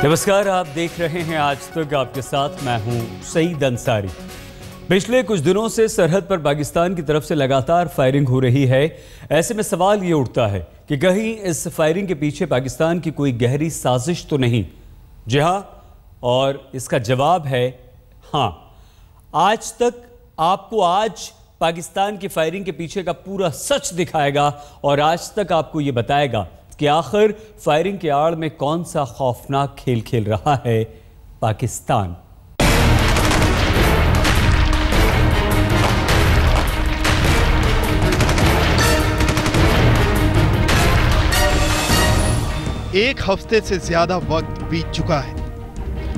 नमस्कार, आप देख रहे हैं आज तक। आपके साथ मैं हूं सईद अंसारी। पिछले कुछ दिनों से सरहद पर पाकिस्तान की तरफ से लगातार फायरिंग हो रही है। ऐसे में सवाल ये उठता है कि कहीं इस फायरिंग के पीछे पाकिस्तान की कोई गहरी साजिश तो नहीं? जी हां, और इसका जवाब है हां। आज तक आपको आज पाकिस्तान की फायरिंग के पीछे का पूरा सच दिखाएगा और आज तक आपको ये बताएगा कि आखिर फायरिंग के आड़ में कौन सा खौफनाक खेल खेल रहा है पाकिस्तान। एक हफ्ते से ज्यादा वक्त बीत चुका है।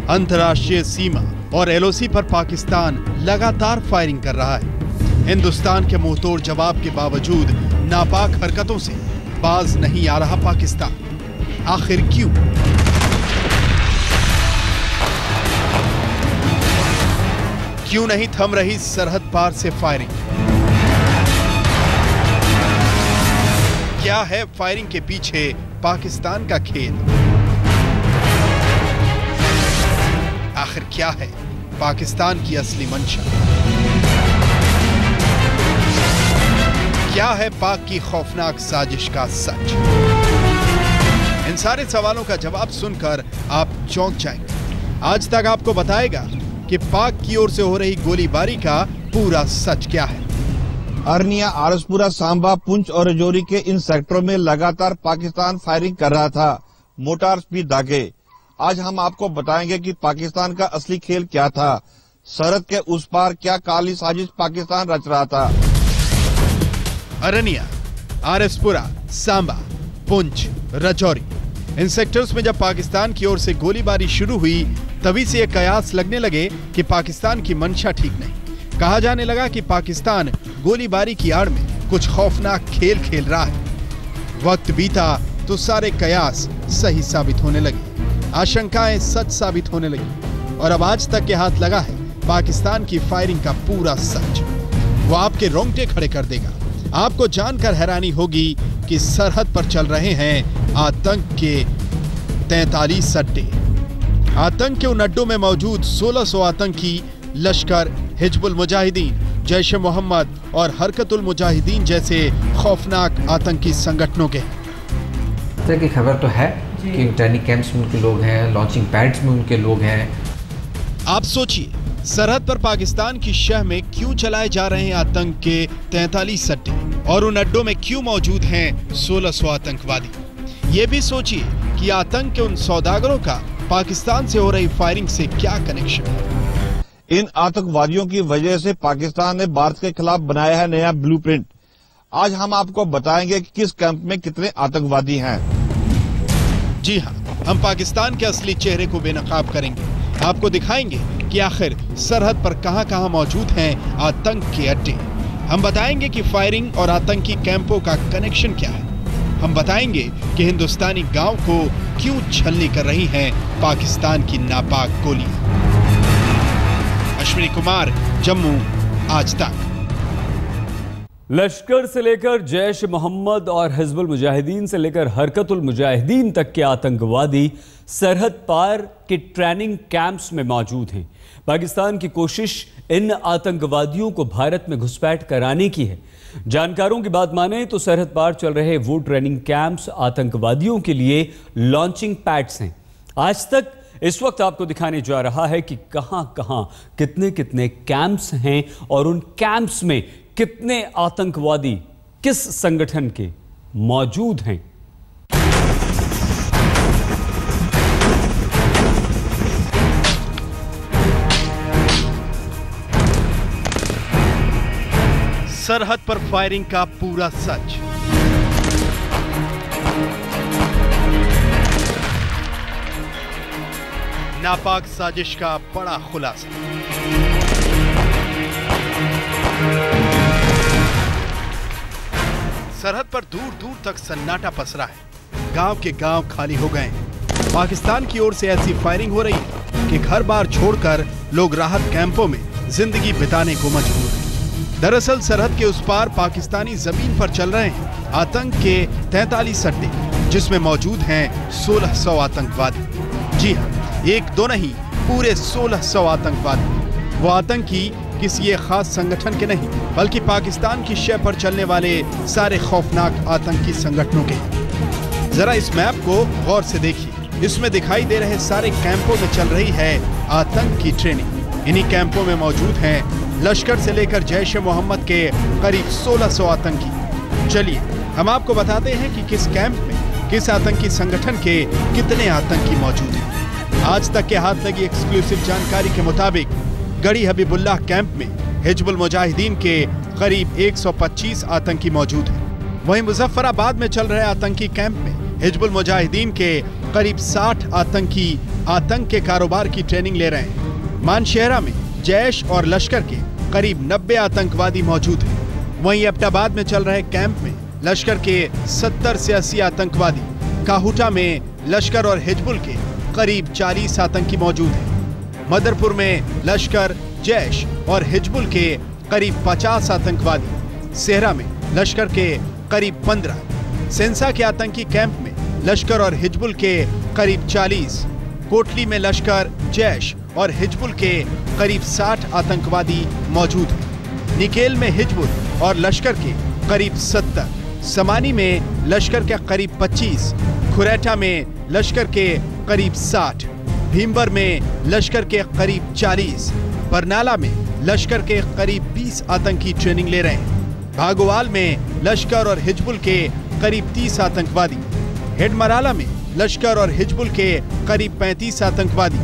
अंतर्राष्ट्रीय सीमा और एलओसी पर पाकिस्तान लगातार फायरिंग कर रहा है। हिंदुस्तान के मुंहतोड़ जवाब के बावजूद नापाक हरकतों से बाज नहीं आ रहा पाकिस्तान। आखिर क्यों? क्यों नहीं थम रही सरहद पार से फायरिंग? क्या है फायरिंग के पीछे पाकिस्तान का खेल? आखिर क्या है पाकिस्तान की असली मंशा? क्या है पाक की खौफनाक साजिश का सच? इन सारे सवालों का जवाब सुनकर आप चौंक जाएंगे। आज तक आपको बताएगा कि पाक की ओर से हो रही गोलीबारी का पूरा सच क्या है। अरनिया, आरसपुरा, सांबा, पुंछ और राजौरी के इन सेक्टरों में लगातार पाकिस्तान फायरिंग कर रहा था, मोटार स्पीड दागे। आज हम आपको बताएंगे कि पाकिस्तान का असली खेल क्या था। सरहद के उस पार क्या काली साजिश पाकिस्तान रच रहा था। अरनिया, आरसपुरा, सांबा, पुंछ, राजौरी, इन सेक्टर्स में जब पाकिस्तान की ओर से गोलीबारी शुरू हुई तभी से ये कयास लगने लगे कि पाकिस्तान की मंशा ठीक नहीं। कहा जाने लगा कि पाकिस्तान गोलीबारी की आड़ में कुछ खौफनाक खेल खेल रहा है। वक्त बीता तो सारे कयास सही साबित होने लगे, आशंकाएं सच साबित होने लगी और अब आज तक के हाथ लगा है पाकिस्तान की फायरिंग का पूरा सच। वो आपके रोंगटे खड़े कर देगा। आपको जानकर हैरानी होगी कि सरहद पर चल रहे हैं आतंक के 43 अड्डे। आतंक के उन अड्डों में मौजूद 1600 आतंकी लश्कर, हिजबुल मुजाहिदीन, जैश ए मोहम्मद और हरकतुल मुजाहिदीन जैसे खौफनाक आतंकी संगठनों के। इस तरह की खबर तो है कि ट्रेनिंग कैंप्स में उनके लोग हैं, लॉन्चिंग पैड्स में उनके लोग हैं। आप सोचिए, सरहद पर पाकिस्तान की शह में क्यों चलाए जा रहे हैं आतंक के 43 अड्डे और उन अड्डों में क्यों मौजूद हैं 1600 आतंकवादी। ये भी सोचिए कि आतंक के उन सौदागरों का पाकिस्तान से हो रही फायरिंग से क्या कनेक्शन है। इन आतंकवादियों की वजह से पाकिस्तान ने भारत के खिलाफ बनाया है नया ब्लूप्रिंट। आज हम आपको बताएंगे कि किस कैंप में कितने आतंकवादी हैं। जी हाँ, हम पाकिस्तान के असली चेहरे को बेनकाब करेंगे। आपको दिखाएंगे कि आखिर सरहद पर कहां-कहां मौजूद हैं आतंक के अड्डे। हम बताएंगे कि फायरिंग और आतंकी कैंपों का कनेक्शन क्या है। हम बताएंगे कि हिंदुस्तानी गांव को क्यों छलनी कर रही हैं पाकिस्तान की नापाक गोलियां। अश्विनी कुमार, जम्मू, आज तक। लश्कर से लेकर जैश मोहम्मद और हिजबुल मुजाहिदीन से लेकर हरकतुल मुजाहिदीन तक के आतंकवादी सरहद पार के ट्रेनिंग कैंप्स में मौजूद हैं। पाकिस्तान की कोशिश इन आतंकवादियों को भारत में घुसपैठ कराने की है। जानकारों की बात माने तो सरहद पार चल रहे वो ट्रेनिंग कैंप्स आतंकवादियों के लिए लॉन्चिंग पैड्स हैं। आज तक इस वक्त आपको दिखाने जा रहा है कि कहां-कहां कितने कैंप्स हैं और उन कैंप्स में कितने आतंकवादी किस संगठन के मौजूद हैं। सरहद पर फायरिंग का पूरा सच। नापाक साजिश का बड़ा खुलासा। सरहद पर दूर दूर तक सन्नाटा पसरा है। गांव के गांव खाली हो गए हैं। पाकिस्तान की ओर से ऐसी फायरिंग हो रही है कि घर बार छोड़कर लोग राहत कैंपों में जिंदगी बिताने को मजबूर हैं। दरअसल सरहद के उस पार पाकिस्तानी जमीन पर चल रहे हैं आतंक के 43 अड्डे, जिसमें मौजूद हैं 1600 आतंकवादी। जी हाँ, एक दो नहीं, पूरे 1600 आतंकवादी। वो आतंकी किसी एक खास संगठन के नहीं, बल्कि पाकिस्तान की शय पर चलने वाले सारे खौफनाक आतंकी संगठनों के हैं। जरा इस मैप को गौर से देखिए। इसमें दिखाई दे रहे सारे कैंपों में चल रही है आतंक की ट्रेनिंग। इन्हीं कैंपों में मौजूद हैं लश्कर से लेकर जैश ए मोहम्मद के करीब 1600 आतंकी। चलिए हम आपको बताते हैं कि किस कैंप में किस आतंकी संगठन के कितने आतंकी मौजूद हैं। आज तक के हाथ लगी एक्सक्लूसिव जानकारी के मुताबिक गढ़ी हबीबुल्लाह कैंप में हिजबुल मुजाहिदीन के करीब 125 आतंकी मौजूद हैं। वहीं मुजफ्फराबाद में चल रहे आतंकी कैंप में हिजबुल मुजाहिदीन के करीब 60 आतंकी आतंक के कारोबार की ट्रेनिंग ले रहे हैं। मानशहरा में जैश और लश्कर के करीब 90 आतंकवादी मौजूद हैं। वहीं एबटाबाद में चल रहे कैंप में लश्कर के 70 से 80 आतंकवादी, काहुटा में लश्कर और हिजबुल के करीब 40 आतंकी मौजूद हैं। मदरपुर में लश्कर, जैश और हिजबुल के करीब 50 आतंकवादी, सेहरा में लश्कर के करीब 15, सेंसा के आतंकी कैंप में लश्कर और हिजबुल के करीब 40, कोटली में लश्कर, जैश और हिजबुल के करीब 60 आतंकवादी मौजूद हैं। निकेल में हिजबुल और लश्कर के करीब 70, समानी में लश्कर के करीब 25, खुरैठा में लश्कर के करीब 60, भीमबर में लश्कर के करीब 40, बरनाला में लश्कर के करीब 20 आतंकी ट्रेनिंग ले रहे हैं। भागोवाल में लश्कर और हिजबुल के करीब 30 आतंकवादी, हेडमराला में लश्कर और हिजबुल के करीब 35 आतंकवादी,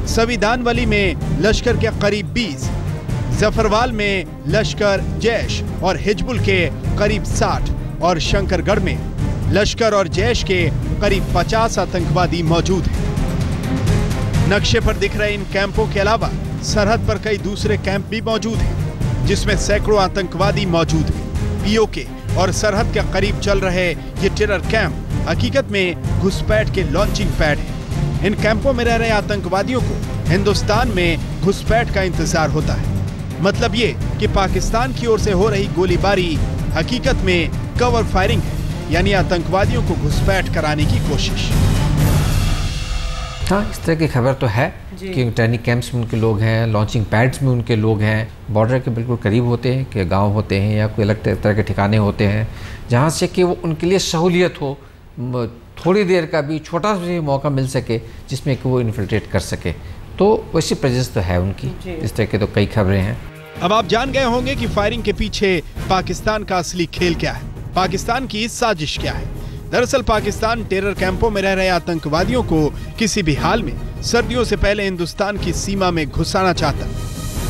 सविदानवली में लश्कर के करीब 20, जफरवाल में लश्कर, जैश और हिजबुल के करीब 60 और शंकरगढ़ में लश्कर और जैश के करीब 50 आतंकवादी मौजूद हैं। नक्शे पर दिख रहे इन कैंपों के अलावा सरहद पर कई दूसरे कैंप भी मौजूद हैं, जिसमें सैकड़ों आतंकवादी मौजूद हैं। पीओके और सरहद के करीब चल रहे ये टेरर कैंप हकीकत में घुसपैठ के लॉन्चिंग पैड हैं। इन कैंपों में रह रहे आतंकवादियों को हिंदुस्तान में घुसपैठ का इंतजार होता है। मतलब ये कि पाकिस्तान की ओर से हो रही गोलीबारी हकीकत में कवर फायरिंग है, यानी आतंकवादियों को घुसपैठ कराने की कोशिश। हाँ, इस तरह की खबर तो है कि ट्रेनिंग कैंप्स में उनके लोग हैं, लॉन्चिंग पैड्स में उनके लोग हैं, बॉर्डर के बिल्कुल करीब होते हैं कि गांव होते हैं या कोई अलग तरह के ठिकाने होते हैं, जहां से कि वो उनके लिए सहूलियत हो, थोड़ी देर का भी छोटा सा भी मौका मिल सके जिसमें कि वो इन्फिल्ट्रेट कर सके। तो वैसी प्रेजेंस तो है उनकी। इस तरह के तो कई खबरें हैं। अब आप जान गए होंगे कि फायरिंग के पीछे पाकिस्तान का असली खेल क्या है, पाकिस्तान की साजिश क्या है। दरअसल पाकिस्तान टेरर कैंपों में रह रहे आतंकवादियों को किसी भी हाल में सर्दियों से पहले हिंदुस्तान की सीमा में घुसाना चाहता,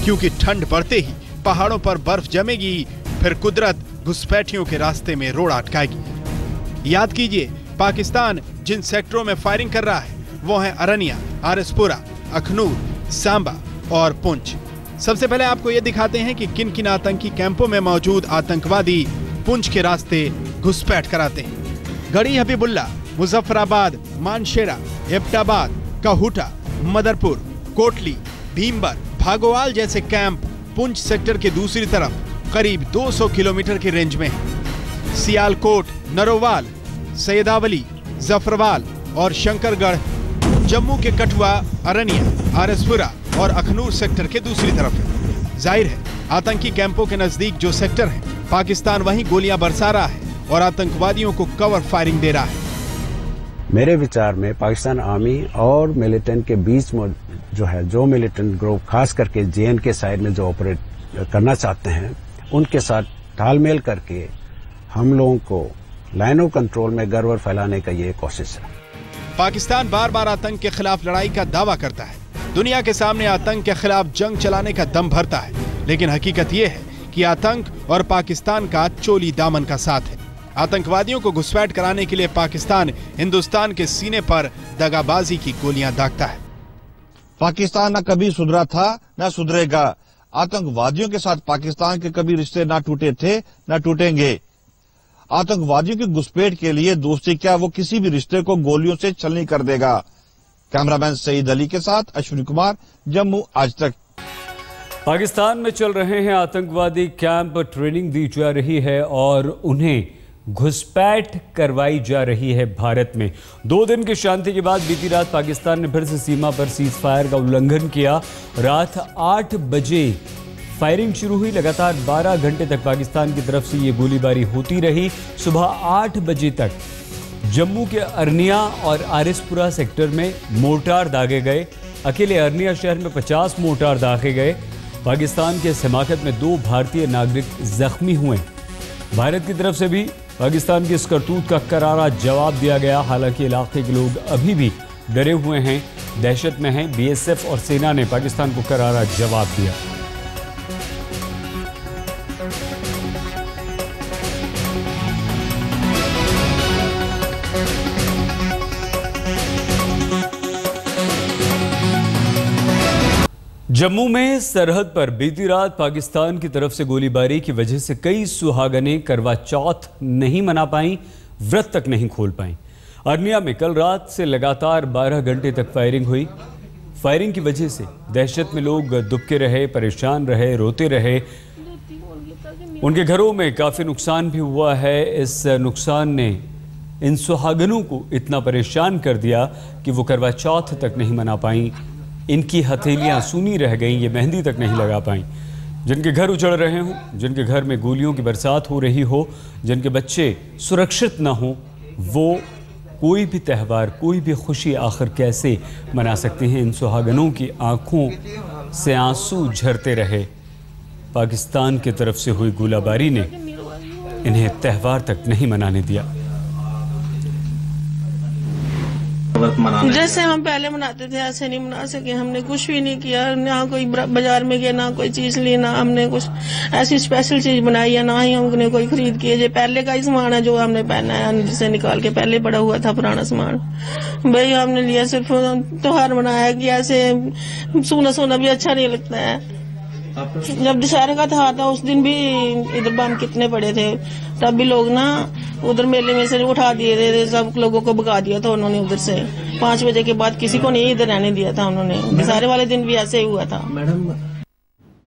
क्योंकि ठंड बढ़ते ही पहाड़ों पर बर्फ जमेगी, फिर कुदरत घुसपैठियों के रास्ते में रोड अटकाएगी। याद कीजिए, पाकिस्तान जिन सेक्टरों में फायरिंग कर रहा है वो है अरनिया, आरसपुरा, अखनूर, सांबा और पुंछ। सबसे पहले आपको ये दिखाते हैं कि किन किन आतंकी कैंपों में मौजूद आतंकवादी पुंछ के रास्ते घुसपैठ कराते हैं। गढ़ी हबीबुल्लाह, मुजफ्फराबाद, मानशेरा, एबटाबाद, काहुटा, मदरपुर, कोटली, भीमबर, भागोवाल जैसे कैंप पुंछ सेक्टर के दूसरी तरफ करीब 200 किलोमीटर की रेंज में है। सियालकोट, नरोवाल, सैयदावली, जफरवाल और शंकरगढ़ जम्मू के कठुआ, अरनिया, आरसपुरा और अखनूर सेक्टर के दूसरी तरफ है। जाहिर है आतंकी कैंपों के नजदीक जो सेक्टर है, पाकिस्तान वहीं गोलियां बरसा रहा है और आतंकवादियों को कवर फायरिंग दे रहा है। मेरे विचार में पाकिस्तान आर्मी और मिलिटेंट के बीच में जो मिलिटेंट ग्रुप खास करके JNK साइड में जो ऑपरेट करना चाहते हैं, उनके साथ तालमेल करके हम लोगों को लाइन ऑफ कंट्रोल में गड़बड़ फैलाने का ये कोशिश है। पाकिस्तान बार बार आतंक के खिलाफ लड़ाई का दावा करता है, दुनिया के सामने आतंक के खिलाफ जंग चलाने का दम भरता है, लेकिन हकीकत ये है कि आतंक और पाकिस्तान का चोली दामन का साथ है। आतंकवादियों को घुसपैठ कराने के लिए पाकिस्तान हिंदुस्तान के सीने पर दगाबाजी की गोलियां दागता है। पाकिस्तान न कभी सुधरा था न सुधरेगा। आतंकवादियों के साथ पाकिस्तान के कभी रिश्ते न टूटे थे न टूटेंगे। आतंकवादियों की घुसपैठ के लिए दोस्ती क्या, वो किसी भी रिश्ते को गोलियों से छलनी कर देगा। कैमरामैन सईद अली के साथ अश्विनी कुमार, जम्मू आज तक। पाकिस्तान में चल रहे हैं आतंकवादी कैंप, ट्रेनिंग दी जा रही है और उन्हें घुसपैठ करवाई जा रही है भारत में। 2 दिन की शांति के बाद बीती रात पाकिस्तान ने फिर से सीमा पर सीज फायर का उल्लंघन किया। रात 8 बजे फायरिंग शुरू हुई। लगातार 12 घंटे तक पाकिस्तान की तरफ से ये गोलीबारी होती रही। सुबह 8 बजे तक जम्मू के अरनिया और आरिसपुरा सेक्टर में मोर्टार दागे गए। अकेले अरनिया शहर में 50 मोर्टार दागे गए। पाकिस्तान के इस हिमाकत में 2 भारतीय नागरिक जख्मी हुए। भारत की तरफ से भी पाकिस्तान की इस करतूत का करारा जवाब दिया गया। हालांकि इलाके के लोग अभी भी डरे हुए हैं, दहशत में हैं। बीएसएफ और सेना ने पाकिस्तान को करारा जवाब दिया। जम्मू में सरहद पर बीती रात पाकिस्तान की तरफ से गोलीबारी की वजह से कई सुहागनें करवा चौथ नहीं मना पाईं, व्रत तक नहीं खोल पाईं। अरनिया में कल रात से लगातार 12 घंटे तक फायरिंग हुई। फायरिंग की वजह से दहशत में लोग दुबके रहे, परेशान रहे, रोते रहे। उनके घरों में काफ़ी नुकसान भी हुआ है। इस नुकसान ने इन सुहागनों को इतना परेशान कर दिया कि वो करवा चौथ तक नहीं मना पाईं। इनकी हथेलियां सूनी रह गईं, ये मेहंदी तक नहीं लगा पाईं। जिनके घर उजड़ रहे हों, जिनके घर में गोलियों की बरसात हो रही हो, जिनके बच्चे सुरक्षित ना हों, वो कोई भी त्यौहार, कोई भी खुशी आखिर कैसे मना सकते हैं। इन सुहागनों की आंखों से आंसू झरते रहे। पाकिस्तान की तरफ से हुई गोलीबारी ने इन्हें त्यौहार तक नहीं मनाने दिया। जैसे हम पहले मनाते थे ऐसे नहीं मना सके। हमने कुछ भी नहीं किया, ना कोई बाजार में गया, ना कोई चीज ली, ना हमने कुछ ऐसी स्पेशल चीज बनाई है, ना ही हमने कोई खरीद किए। जो पहले का ही सामान है जो हमने पहना है, जिसे निकाल के पहले पड़ा हुआ था पुराना सामान, भाई हमने लिया। सिर्फ त्योहार मनाया कि ऐसे सोना सोना भी अच्छा नहीं लगता है। जब दशहरे का त्योहार था उस दिन भी इधर बम कितने पड़े थे, तब भी लोग ना उधर मेले में से उठा दिए थे, सब लोगों को भगा दिया था उन्होंने उधर से। 5 बजे के बाद किसी को नहीं इधर रहने दिया था उन्होंने। दशहरे वाले दिन भी ऐसे ही हुआ था। मैडम